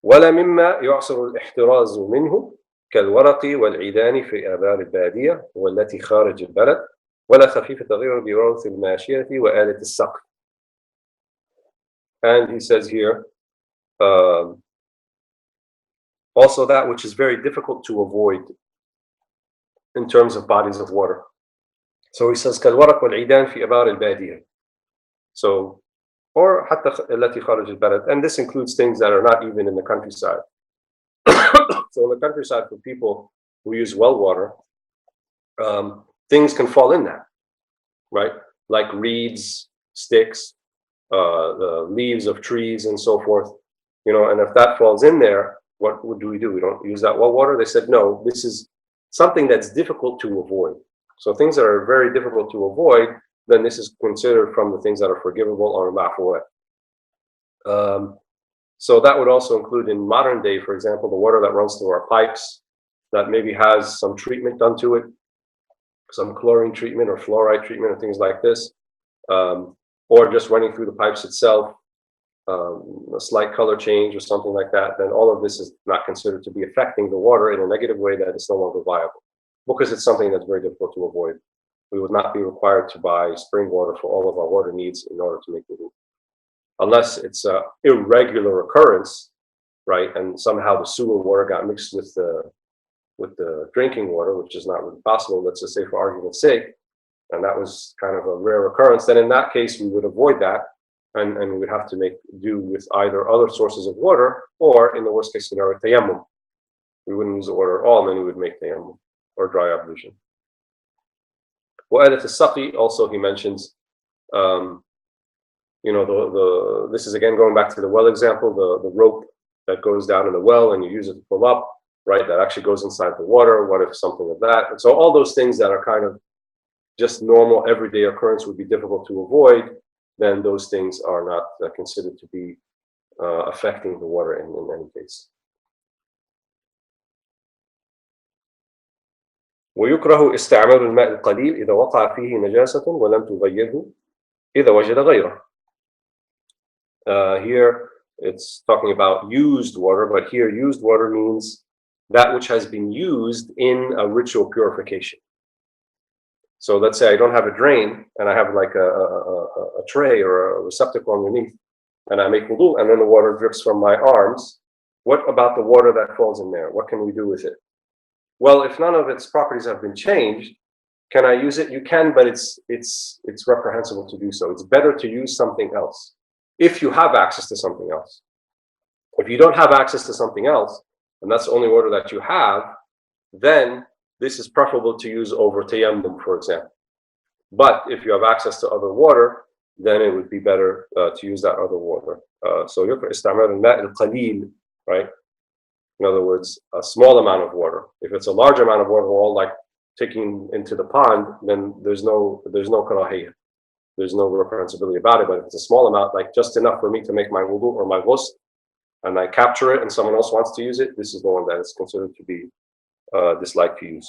Speaker 2: ولا مما يعصر الاحتراز منه كالورق والعيدان في آبار البادية والتي خارج البلد ولا خفيف التغير بروث الماشية وآلة السقف. And he says here, also that which is very difficult to avoid in terms of bodies of water. So he says كالورق والعيدان في آبار البادية. So, or حتى التي خارج البلد, and this includes things that are not even in the countryside. So in the countryside, for people who use well water, things can fall in that, right? Like reeds, sticks, the leaves of trees, and so forth. And if that falls in there, what do? We don't use that well water. They said no. This is something that's difficult to avoid. So things that are very difficult to avoid, then this is considered from the things that are forgivable or ma'fuwat. So that would also include in modern day, for example, the water that runs through our pipes that maybe has some treatment done to it, some chlorine treatment or fluoride treatment or things like this, or just running through the pipes itself, a slight color change or something like that, then all of this is not considered to be affecting the water in a negative way that it's no longer viable, because it's something that's very difficult to avoid. We would not be required to buy spring water for all of our water needs in order to make wudu, unless it's an irregular occurrence, right? And somehow the sewer water got mixed with the drinking water, which is not really possible. Let's just say, for argument's sake, and that was kind of a rare occurrence. Then in that case, we would avoid that, and we would have to make do with either other sources of water, or in the worst case scenario, tayammum. We wouldn't use the water at all, and then we would make tayammum or dry ablution. وآلة السقي, also he mentions, this is again going back to the well example, the rope that goes down in the well and you use it to pull up, right? That actually goes inside the water. What if something of that? And so all those things that are kind of just normal everyday occurrence would be difficult to avoid, then those things are not considered to be affecting the water in any case. ويكره استعمال الماء القليل إذا وقع فيه نجاسة ولم تغيره إذا وجد غيره. Here it's talking about used water, but here used water means that which has been used in a ritual purification. So let's say I don't have a drain and I have like a tray or a receptacle underneath, and I make wudu, and then the water drips from my arms. What about the water that falls in there? What can we do with it? Well, if none of its properties have been changed, can I use it? You can, but it's reprehensible to do so. It's better to use something else if you have access to something else. If you don't have access to something else, and that's the only water that you have, then this is preferable to use over tayammum, for example. But if you have access to other water, then it would be better to use that other water. So يكره استعمال الماء القليل, right? In other words, a small amount of water. If it's a large amount of water, all like taking into the pond, then there's no karahiyah. There's no reprehensibility about it. But if it's a small amount, like just enough for me to make my wudu or my ghusl, and I capture it and someone else wants to use it, this is the one that is considered to be disliked to use.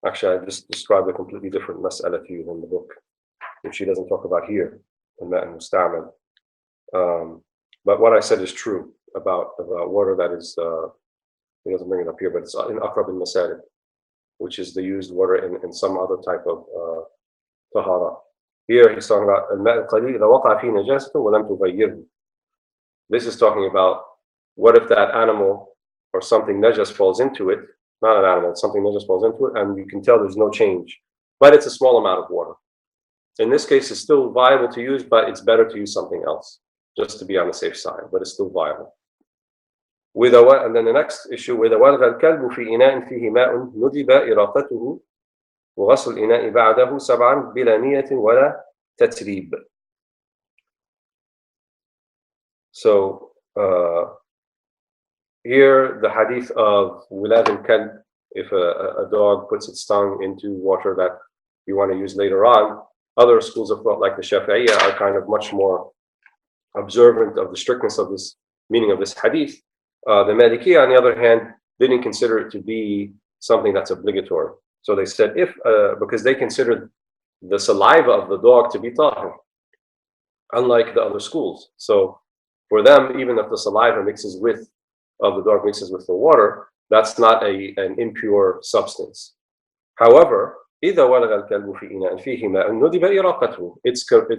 Speaker 2: Actually, I just described a completely different mas'ala to you in the book, which she doesn't talk about here, الماء المستعمل. But what I said is true about water that is, he doesn't bring it up here, but it's in Aqrab al-Masalib, which is the used water in some other type of tahara. Here he's talking about الماء القليل إذا وقع فيه نجاسة ولم تغيره. This is talking about what if that animal or something najas falls into it, not an animal, something najas falls into it, and you can tell there's no change, but it's a small amount of water. In this case, it's still viable to use, but it's better to use something else, just to be on the safe side, but it's still viable. And then the next issue, وإذا ولغ الكلب في إناء فيه ماء ندب إراقته وغسل الإناء بعده 7 بلا نية ولا تتريب. So here the hadith of Walead al-Kalb, if a dog puts its tongue into water that you want to use later on, other schools of thought like the Shafi'iyya are kind of much more observant of the strictness of this meaning of this hadith. The Maliki, on the other hand, didn't consider it to be something that's obligatory. So they said because they considered the saliva of the dog to be tahir, unlike the other schools. So for them, even if the saliva of the dog mixes with the water, that's not an impure substance. However, it's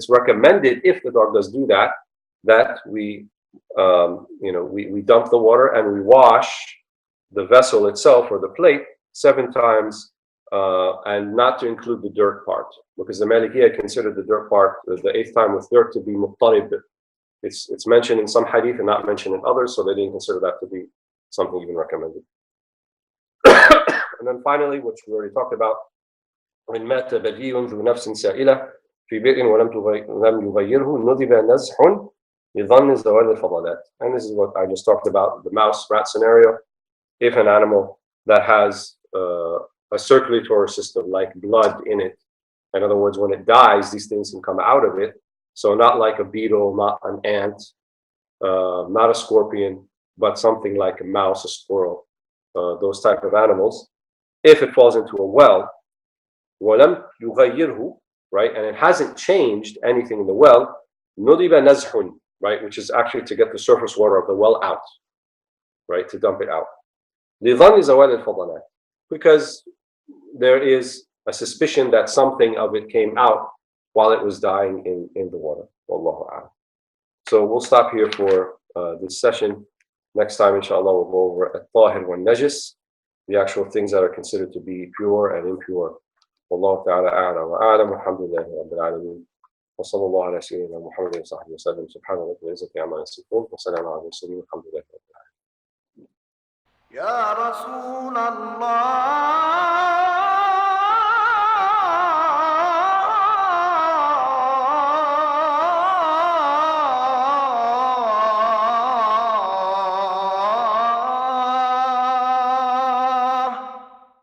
Speaker 2: recommended if the dog does do that we dump the water and we wash the vessel itself or the plate 7 times, and not to include the dirt part, because the Malikiyya considered the dirt part, the 8th time with dirt, to be muttarib. It's mentioned in some hadith and not mentioned in others, so they didn't consider that to be something even recommended. And then finally, which we already talked about, when مات بلي ذو نفس سائلة في بئر ولم يغيره ندب نزح لظن زوال الفضلات. And this is what I just talked about, the mouse rat scenario. If an animal that has a circulatory system like blood in it, in other words, when it dies, these things can come out of it. So not like a beetle, not an ant, not a scorpion, but something like a mouse, a squirrel, those type of animals. If it falls into a well, وَلَمْ يُغَيِّرْهُ, right, and it hasn't changed anything in the well, نُضِبَ نَزْحٌ, right, which is actually to get the surface water of the well out, right, to dump it out. لِظَنِّ زَوَالِ الْفَضَلَاتِ, because there is a suspicion that something of it came out while it was dying in the water. Wallahu a'lam. So we'll stop here for this session. Next time, inshallah, we'll go over at-tahir wa najis, the actual things that are considered to be pure and impure. Wallahu ta'ala a'la wa a'lam. Alhamdulillahi rabbil alameen. Wa sallallahu ala sayyidina Muhammadin wa sahbihi wa sallam. Subhana rabbil izzati amma yasifun. Wa salamun ala al-mursalin. Alhamdulillahi rabbil alameen.
Speaker 1: Ya Rasul Allah.